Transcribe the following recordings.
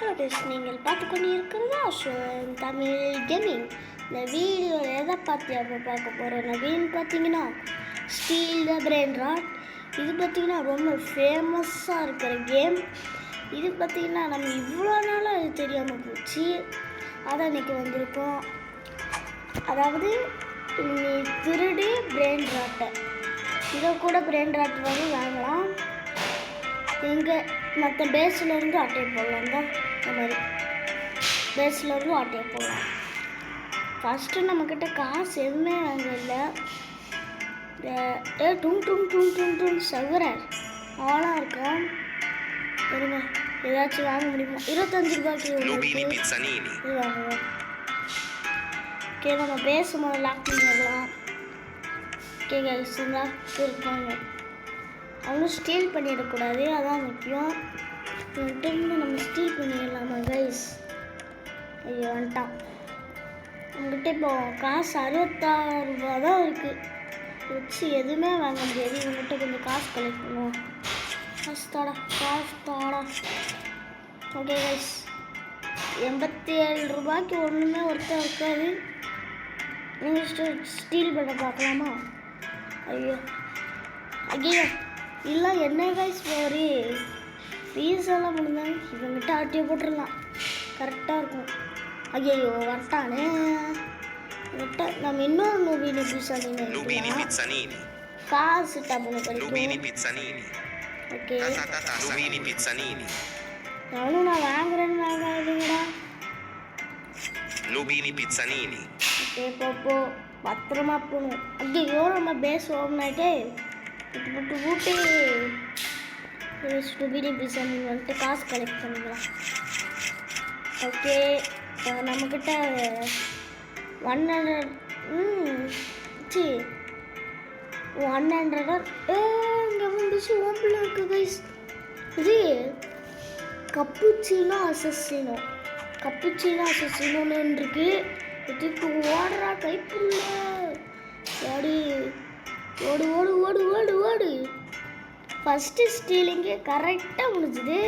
Hello guys, நீங்கள் பார்த்து கொண்டு இருக்கிறதா தமிழ் கேமிங். இந்த வீடியோவில் எதை பார்க்க போகிறோம் அப்படின்னு பார்த்தீங்கன்னா, ஸ்டீல் த பிரெயின் ராட். இது பார்த்திங்கன்னா ரொம்ப ஃபேமஸாக இருக்கிற கேம். இது பார்த்திங்கன்னா நம்ம இவ்வளோ நாளாக அது தெரியாமல் போச்சு. அதான் இன்றைக்கி வந்திருக்கோம். அதாவது நீ திருடி பிரெயின் ராட்டை, இதை கூட பிரெயின் ராட் வந்து வாங்கலாம். எங்கள் மற்ற பேஸ்லேருந்து அட்டையை போடலாம் தான். இந்த மாதிரி பேஸ்லேருந்து அட்டையை போடலாம். ஃபஸ்ட்டு நம்மக்கிட்ட காசு எதுவுமே வாங்க இல்லை. டும் டும் டும் டும் டும் சகுரர் ஆளாக இருக்கான். இருங்க, ஏதாச்சும் வாங்க முடியுமா? 25 ரூபாய்க்கு இது வாங்குவோம். ஓகே, நம்ம பேசும்போது லாக் பண்ணிடலாம். ஓகே கைஸ், இருந்தால் இருப்பாங்க. அவனும் ஸ்டீல் பண்ணிடக்கூடாது, அதான் முக்கியம். இவன்கிட்ட நம்ம ஸ்டீல் பண்ணிடலாமா கைஸ்? ஐயோ வந்துட்டான். நம்மகிட்ட இப்போ காசு 66 ரூபா தான் இருக்குது. வச்சு எதுவுமே வாங்க முடியாது. இவங்ககிட்ட கொஞ்சம் காசு கலெக்ட் பண்ணுவோம். காசு தாடா. ஓகே கைஸ், 87 ரூபாய்க்கு ஒன்றுமே ஒருத்தர் இருக்காது. நீங்கள் ஸ்டீல் பண்ண பார்க்கலாமா? ஐயோ இல்லை, என்ன கைஸ் போரி ஃபீஸெல்லாம் முடிஞ்சாங்க. இவங்கிட்ட ஆட்டியை போட்டுடலாம், கரெக்டாக இருக்கும். ஐயோ வரட்டானே விட்ட. நம்ம இன்னொரு நூபினி பிட்சானின்னு காசு டப்புன்னு கிடைக்கும். ஓகே, நானும் நான் வாங்குறேன்னு வாங்காதீங்கடா. ஓகே போ, பத்திரமா போகணும். ஐயோ நம்ம பேஸ் ஓப்பன் ஆகிட்டே விட்டு ஊட்டி ஸ்டூபினி பிசானி வந்துட்டு காசு கலெக்ட் பண்ணிக்கலாம். ஓகே, நம்மக்கிட்ட 100 இங்கே வந்துச்சு. ஓம்பில் இருக்குது கைஸ். இது கப்புச்சினோ அசசினோன்னு இருக்கு. இதுக்கு ஓடுறா கைப்புள்ள. ஓடு. ஃபஸ்ட்டு ஸ்டீலிங்கு கரெக்டாக முடிஞ்சுது.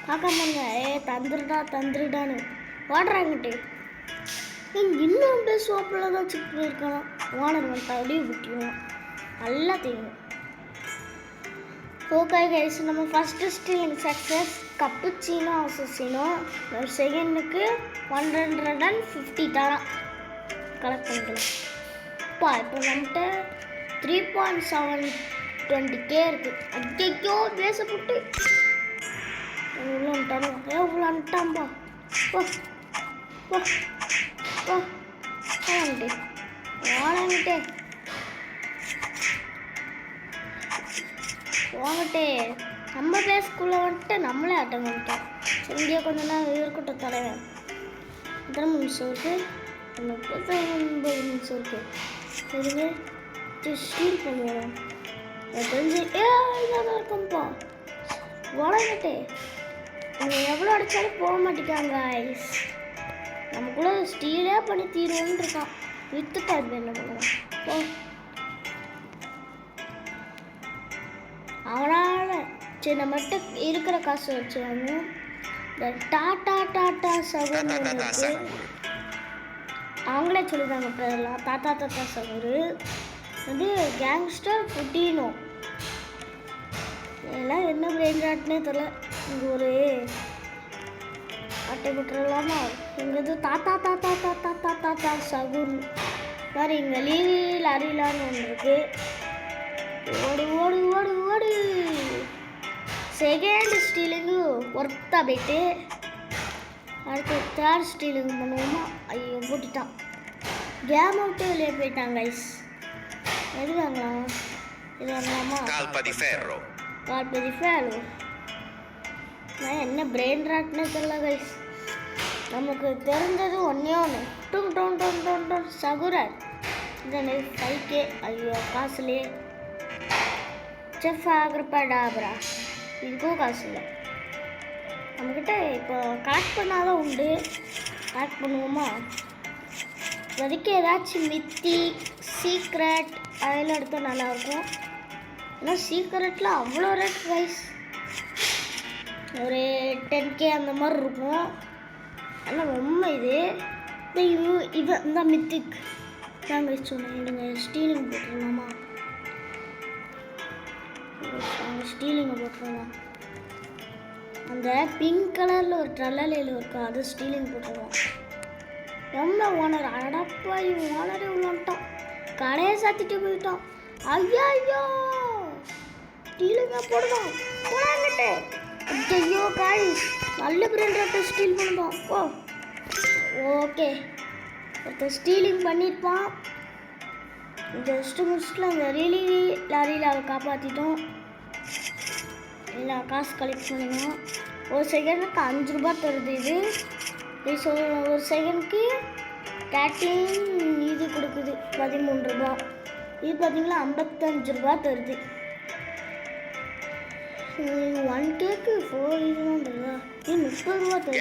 பார்க்காமங்க தந்துருடான்னு ஓடுறாங்கட்டு. இன்னும் அப்படியே சோப்பில் தான் செக் பண்ணியிருக்கான். ஓனர் வந்துட்டா அப்படியே விட்டுருவோம். நல்லா தெரியும். ஓகே கைஸ், நம்ம ஃபஸ்ட்டு ஸ்டீலிங் சக்ஸஸ். கப்புச்சினோ அசசினோ. செகண்டுக்கு 150 தரம் கலெக்ட் பண்ணிக்கலாம். இப்போ நம்மகிட்ட 3.720K இருக்குது. ஐயோ பேசப்பட்டு இவ்வளோ வந்துட்டான்பா. வாங்கிட்டே நம்ம பேஸ்க்குள்ளே வந்துட்டு நம்மளே அட்டன் பண்ணிட்டோம். இங்கே கொஞ்சம் நேரம் இருக்கட்டும் தலைவன். எத்தனை நிமிஷம் இருக்குது? 39 நிமிஷம் இருக்குது. சரிங்க, ஸ்டீல் பண்ணுவோம். தெரிஞ்சு இதாக இருக்கோம்ப்பா. வளர்ந்துட்டே நீங்கள் எவ்வளோ அடித்தாலும் போக மாட்டேங்காங்க ஐஸ். நமக்குள்ளே ஸ்டீலே பண்ணி தீருவோன்னு இருக்கான். வித்துட்டா இது என்ன பண்ணுவான் அவனால். சரி, நம்மகிட்ட இருக்கிற காசு வச்சுவாங்க. இந்த டாட்டா சகுரு அவங்களே சொல்லிட்டாங்க பேரெல்லாம். தாத்தா சகுரு வந்து கேங்ஸ்டர் புட்டினோ. எல்லாம் என்ன பிரெயின் ராட்னே தெரியல. இங்கே ஒரு அட்டை போட்டுடலாமா? இங்கே இது தாத்தா சகுரு மாதிரி. இங்கே லீவில் அறியலான்னு ஒன்று இருக்குது. ஓடு. செகண்ட் ஸ்டீலிங்கு ஒர்த்தா போயிட்டு அடுத்து தேர்ட் ஸ்டீலிங் பண்ணுவோமா? ஐயோ போட்டுட்டான். கேம் அவுட்டு வெளியே போயிட்டாங்க கைஸ். எது வாங்கலாம்? இது வாங்கலாமா? கால்பதி ஃபேரோ. நான் என்ன பிரெயின் ராட்னே தெரியல கைஸ். நமக்கு தெரிஞ்சது ஒன்றே டும் சகுரர். இந்த 5K. ஐயோ காசுலேயே செஃப் ஆகிறப்படாபரா. இதுக்கும் காசு இல்லை நம்மக்கிட்ட. இப்போ கலெக்ட் பண்ணாதான் உண்டு. கலெக்ட் பண்ணுவோமா? இப்போதைக்கு ஏதாச்சும் மித்தி சீக்ரெட் அதெல்லாம் எடுத்தால் நல்லாயிருக்கும். ஏன்னா சீக்ரெட்டில் அவ்வளோ ரேட் கைஸ். ஒரு 10K அந்த மாதிரி இருக்கும். ஆனால் ரொம்ப இது இந்த மித்திக் தாங்க சொன்னேன். இல்லைங்க ஸ்டீலிங் போட்டுருலாமா? ஸ்டீலிங்கை போட்டுருலாம். அந்த பிங்க் கலரில் ஒரு ட்ரல்லையில் இருக்கும், அது ஸ்டீலிங் போட்டுருவோம். ரொம்ப ஓனர் அடப்பா, ஓனரே உள்ளான்ட்டான், கடையை சாத்திட்டு போயிட்டான். ஐயா ஐயோ ஸ்டீலிங்க போடுவோம் போனாங்கிட்டு. ஐயோ காய்ஸ், நல்ல பிராண்டை ஸ்டீல் பண்ணுவோம். ஓகே, ஒருத்தர் ஸ்டீலிங் பண்ணியிருப்பான். ஜஸ்ட்டு முடிச்சுட்டு அந்த லாரியில் அவரை காப்பாற்றிட்டோம். இல்லை காசு கலெக்ட் பண்ணிக்கணும். ஒரு செகண்டுக்கு 5 ரூபா தருது இது. ஒரு செகண்டுக்கு 13 இது கொடுக்குது 13 ரூபா. இது பார்த்தீங்கன்னா 55 ரூபா தருது. 1Kக்கு 4 இதுதான் தருதா? இது 30 ரூபா தருது.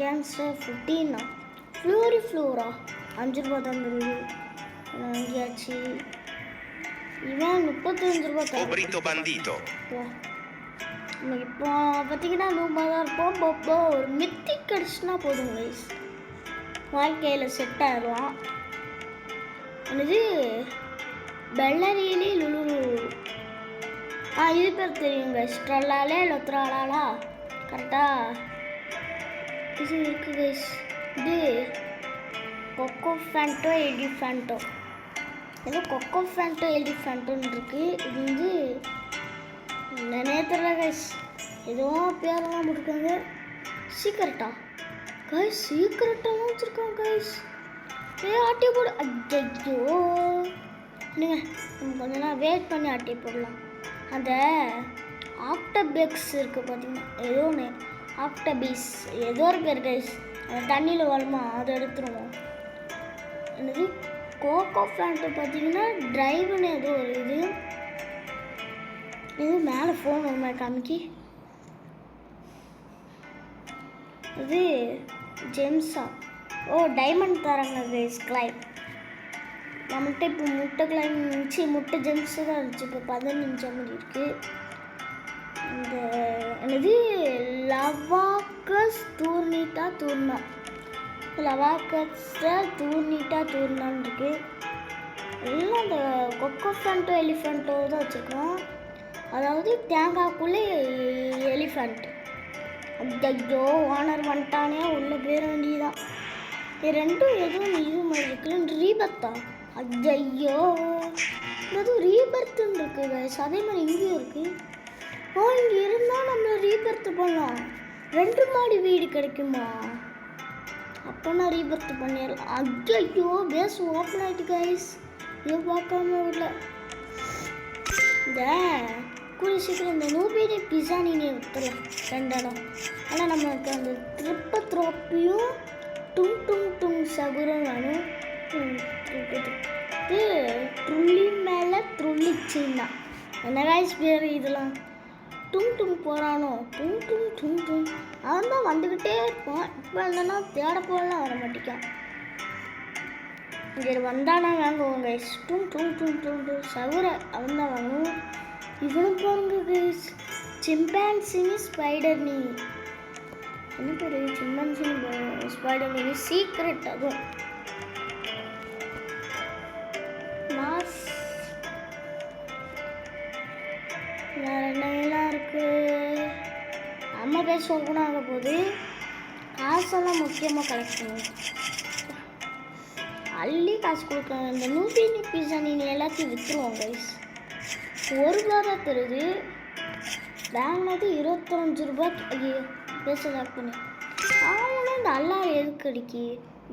கேங்ஸ்டர் 15 ஃப்ளோரா 5 ரூபா தான் தருது. வாங்கியாச்சு. இவன் 35 ரூபா தருது. இப்போ பார்த்தீங்கன்னா 100 தான் இருப்போம். ஒரு மித்திக் கிடச்சுன்னா போதும் கைஸ், வாழ்க்கையில் செட் ஆயிடுவான். என்னது பெல்லரியிலே லுலு. இது பேர் தெரியும் கைஸ், ட்ரல்லாலே லொத்ராலாலா கரெக்டாக இது இருக்குது கைஸ். இது கொக்கோ ஃபேண்டோ எலிஃபேண்டோ, ஏதோ கொக்கோ ஃபேண்டோ எலிஃபேண்டோன்னு இருக்குது. இது வந்து என்னன்னே தெரியல கைஸ், ஏதோ பேரெல்லாம் போட்டிருக்காங்க. சீக்கிரட்டா கைஸ், சீக்கிரட்டாக வச்சுருக்காங்க கைஸ். ஆட்டி போடு. ஐயோ இல்லைங்க, நம்ம கொஞ்ச நேரம் வெயிட் பண்ணி ஆட்டி போடலாம். அந்த ஆக்டோபெக்ஸ் இருக்குது பார்த்தீங்கன்னா, ஏதோ ஒன்று ஆக்டோபீஸ் ஏதோ ஒரு பேர் கைஸ், அந்த தண்ணியில் வருமா, அதை எடுத்துருவோம். என்னது கோகோ ஃபேண்ட்டு பார்த்தீங்கன்னா ட்ரைவுன்னு ஏதோ ஒரு இது மேலே ஃபோன் ஒரு மாதிரி காமிக்கி. இது ஜெம்ஸா? டைமண்ட் தராங்க கைஸ். கிளைம் நம்மகிட்ட இப்போ முட்டை கிளைம் இருந்துச்சு, முட்டை ஜெம்ஸு தான் இருந்துச்சு. இப்போ 15 மாதிரி இருக்குது. இந்த என்னது லவாக்கஸ் தூர்னிட்டா தூர்னா, லவாக்கஸில் தூர்னிட்டா தூர்னான்னு இருக்குது. எல்லாம் அந்த கொக்கோ ஃபேண்டோ எலிஃபெண்டோ தான் வச்சுருக்கோம். அதாவது தேங்காய்க்குள்ளே எலிஃபண்ட். ஐயோ ஓனர் வந்துட்டானே, உள்ள பேர வேண்டியதான். இது ரெண்டும் எதுவும் இது மாதிரி இருக்குன்னு ரீபர்த்தா? ஐயோ எதுவும் ரீபர்த்துன்னு இருக்குது கைஸ். அதே மாதிரி இங்கேயும் இருக்குது. இங்கே இருந்தால் நம்ம ரீபர்த்து பண்ணலாம். 2 மாடி வீடு கிடைக்குமா? அப்போ நான் ரீபர்த்து பண்ணிடலாம். ஐயோ பேஸ் ஓப்பன் ஆகிட்டு கைஸ், இது பார்க்காம விடல. இந்த கூடிய சீக்கிரம் இந்த நூபீனி பிஸா நீங்கள் விற்றுலாம் 2 இடம். ஆனால் நம்மளுக்கு அந்த ட்ரிப்பையும் டும் டும் டும் சகுரம் வேணும். இது ட்ருள்ளி மேலே ட்ருள்ளிச்சின்னா என்ன கைஸ் பேர் இதெல்லாம்? டும் டும் போகிறானோ, டும் டும் டும் டும் அவன் தான் வந்துக்கிட்டே இருப்பான். இப்போ இல்லைன்னா தேட போகலாம் வர மாட்டேக்கான். இங்கே வந்தானா வாங்குவோம் கைஸ். டும் டும் டும் டும் டும் சகுர அவன் தான் வாங்குவோம். இவனும் பாருங்க கைஸ், சிம்பான்சினி ஸ்பைடர் நீ என்ன பேர்? சிம்பான்சினி ஸ்பைடர் நீ சீக்ரெட். அதுவும் மாஸ் வேறு என்னெல்லாம் இருக்குது? அம்மா பேச ஓப்பன் ஆக போகுது. காசெல்லாம் முக்கியமாக கலெக்ட் பண்ணுவோம். அள்ளி காசு கொடுக்க இந்த நூபீனி பிஸா நீங்கள் எல்லாத்தையும் விற்றுருவோம் கைஸ். 1 ரூபா தான் தருது. வாங்கினது 25 ரூபாய்க்கு. ஐயோ பேச லாக் பண்ணி அவங்களே நல்லா எதுக்கு அடிக்கி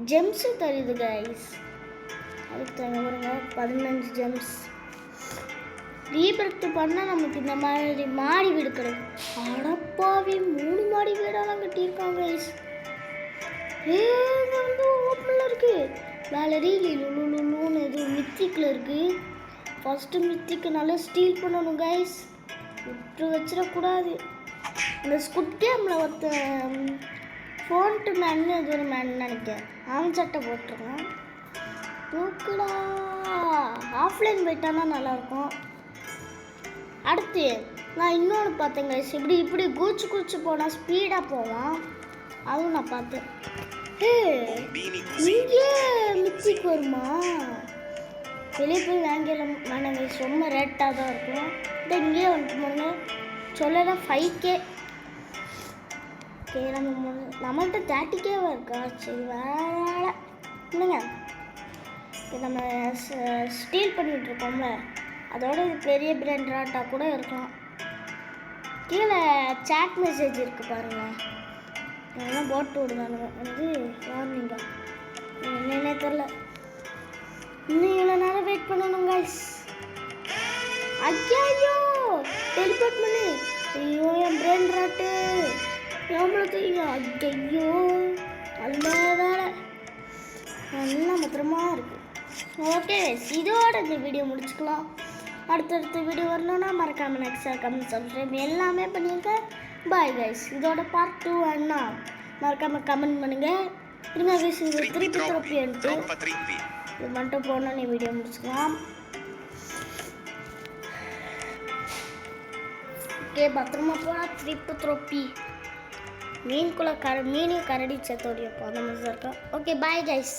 ஜெம்ஸு தருது கைஸ். அதுக்கு தாங்க பாருங்க 15 ஜெம்ஸ். ரீபர்த்து பண்ணால் நமக்கு இந்த மாதிரி மாடி வீடு கிடைக்கும். அடப்பாவி 3 மாடி வீடெல்லாம் கட்டியிருக்காங்க கைஸ். வந்து ஓப்பனில் இருக்குது. வேலரி லுலுன்னு எதுவும் மித்திக்கில் இருக்குது. ஃபஸ்ட்டு மித்திக்கு நல்லா ஸ்டீல் பண்ணணும் கைஸ், விட்டு வச்சிடக்கூடாது. இந்த ஸ்குட் கேமில் ஒருத்தன் ஃபோன்ட்டு மேன்னு எது ஒரு மேன் நினைக்கிறேன், அவன் சட்டை போட்டிருக்கான். தூக்குடா ஆஃப்லைன் போயிட்டானா நல்லாயிருக்கும். அடுத்து நான் இன்னொன்று பார்த்தேன் கைஸ், இப்படி குதிச்சு போனால் ஸ்பீடாக போவான். அதுவும் நான் பார்த்தேன். இங்கே மிக்சிக்கு வருமா? வெளியே போய் வாங்கலாம் வேணாம் கைஸ், ரொம்ப ரேட்டாக தான் இருக்கும். இங்கேயே வந்துட்டு போங்க சொல்லலாம் 5K. ஓகே நம்மள்கிட்ட 30K இருக்கா? சரி வேலை இல்லைங்க. இப்போ நம்ம ஸ்டீல் பண்ணிகிட்ருக்கோம்ல, அதோட இது பெரிய பிராண்ட் ராட்டா கூட இருக்கலாம். கீழே சாட் மெசேஜ் இருக்குது பாருங்கள், அதெல்லாம் போட்டு விடுவானுங்க வந்து வார்னிங்கா என்னன்னே தெரில. இன்னும் இவ்வளோ நேரம் வெயிட் பண்ணணும் கைஸ். ஐயோ டெலிபோர்ட் பண்ணி, ஐயோ என் பிராண்ட் ராட்டு எவ்வளோ தெரியும். ஐயோ நல்ல வேலை, நல்லா பத்திரமா இருக்கு. ஓகே இதோட இந்த வீடியோ முடிச்சுக்கலாம். அடுத்தடுத்த வீடியோ வரணும்னா மறக்காமல் நெக்ஸ்ட் கமெண்ட் சப்ஸ்கிரைப் எல்லாமே பண்ணியிருக்கேன். Bye guys. இதோட பார்ட் 2 வேணா மறக்காமல் கமெண்ட் பண்ணுங்கள். இருங்க கைஸ், இது திருப்பி இது மட்டும் போனோன்னு வீடியோ முடிச்சுக்கலாம். ஓகே பத்திரமா போனால் திருப்பி மீனுக்குள்ளே மீனையும் கரடி சேர்த்தோடியப்போ அந்த மாதிரி தான் இருக்கா. Okay bye guys.